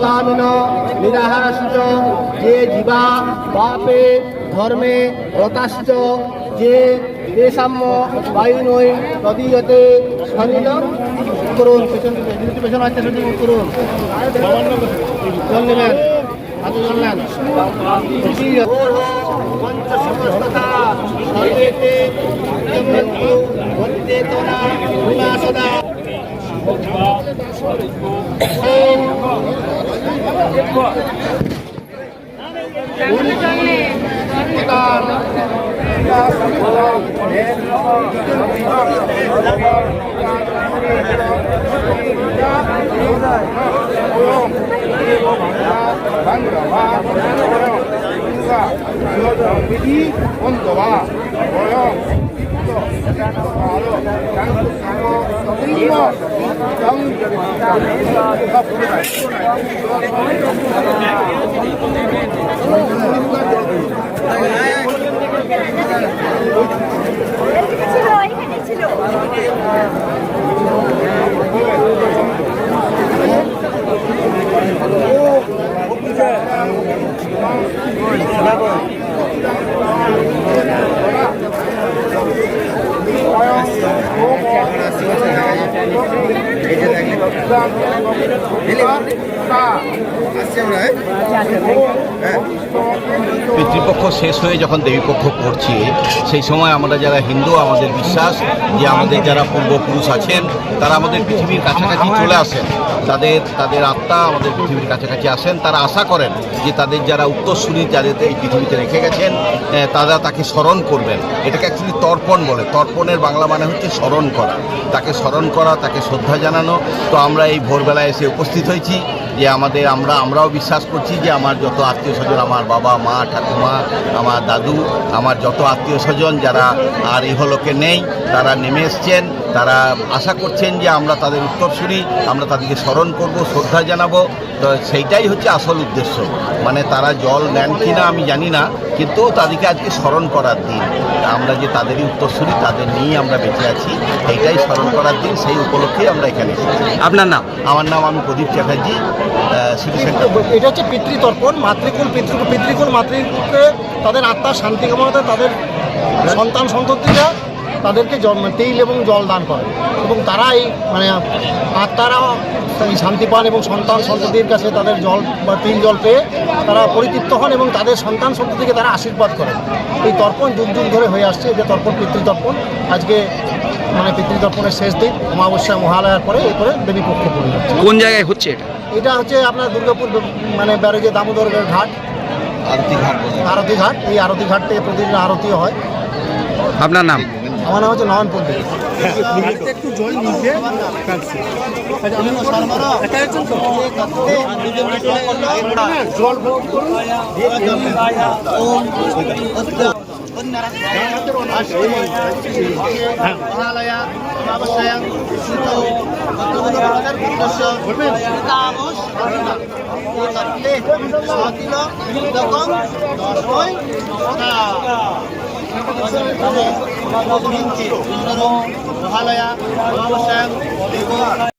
Come in নিরাহারশ্চ যে জীবা পাপে ধর্মে রতাশ্চ যে দেশাম্য বায়ুনৈ তদীয়তে সলিলম করুন। পেছন আছে সেটি করুন। জল নেবেন, হাতে জল নেন। পঞ্চসমস্ততা সর্বেতে মৃত্যু বন্দেতনা বিনাশদা পিতৃপক্ষ শেষ হয়ে যখন দেবীপক্ষ পড়ছি, সেই সময় আমরা যারা হিন্দু, আমাদের বিশ্বাস যে আমাদের যারা পূর্বপুরুষ আছেন তারা আমাদের পৃথিবীর কাছাকাছি চলে আসেন, তাদের আত্মা আমাদের পৃথিবীর কাছাকাছি আসেন। তারা আশা করেন যে তাদের যারা উত্তরসূরি যাদের এই পৃথিবীতে রেখে গেছেন তারা তাকে স্মরণ করবেন। এটাকে অ্যাকচুয়ালি তর্পণ বলে। তর্পণের বাংলা মানে হচ্ছে স্মরণ করা, তাকে স্মরণ করা, তাকে শ্রদ্ধা জানানো। তো আমরা এই ভোরবেলায় এসে উপস্থিত হয়েছি যে আমরাও বিশ্বাস করছি যে আমার যত আত্মীয় স্বজন, আমার বাবা মা ঠাকুমা, আমার দাদু, আমার যত আত্মীয় স্বজন যারা আর ইহলোকে নেই তারা নেমে এসছেন। তারা আশা করছেন যে আমরা তাদের উত্তরসূরি, আমরা তাদেরকে স্মরণ করব, শ্রদ্ধা জানাবো। তো সেইটাই হচ্ছে আসল উদ্দেশ্য। মানে তারা জল নেন কি না আমি জানি না, কিন্তু তাদেরকে আজকে স্মরণ করার দিন। আমরা যে তাদেরই উত্তরসূরি, তাদের নিয়েই আমরা বেঁচে আছি, এইটাই স্মরণ করার দিন। সেই উপলক্ষেই আমরা এখানে এসেছি। আপনার নাম? আমার নাম আমি প্রদীপ চ্যাটার্জি, সিটি সেন্টার। এটা হচ্ছে পিতৃতর্পণ। পিতৃকুল মাতৃকুলকে তাদের আত্মার শান্তি কামনাতে তাদের সন্তান সন্ততিরা তাদেরকে তেল এবং জল দান করে এবং তারা এই আত্মারা এই শান্তি পান এবং সন্তান সন্ততির কাছে তাদের জল বা তেল জল পেয়ে তারা পরিতৃপ্ত হন এবং তাদের সন্তান সন্ততিকে তারা আশীর্বাদ করেন। এই তর্পণ যুগ যুগ ধরে হয়ে আসছে। যে তর্পণ পিতৃতর্পণ আজকে পিতৃতর্পণের শেষ দিন, অমাবস্যা মহালয়ার পরে এরপরে দেবী পক্ষ পড়ে যাচ্ছে। কোন জায়গায় হচ্ছে এটা? এটা হচ্ছে আপনার দুর্গাপুর ব্যারেজে দামোদর ঘাট, আরতি ঘাট। এই আরতি ঘাট থেকে প্রতিদিন আরতি হয়। আপনার নাম? আমার নাম হচ্ছে নয়ন পণ্ডিত। একটু জল নিচে মহালয়া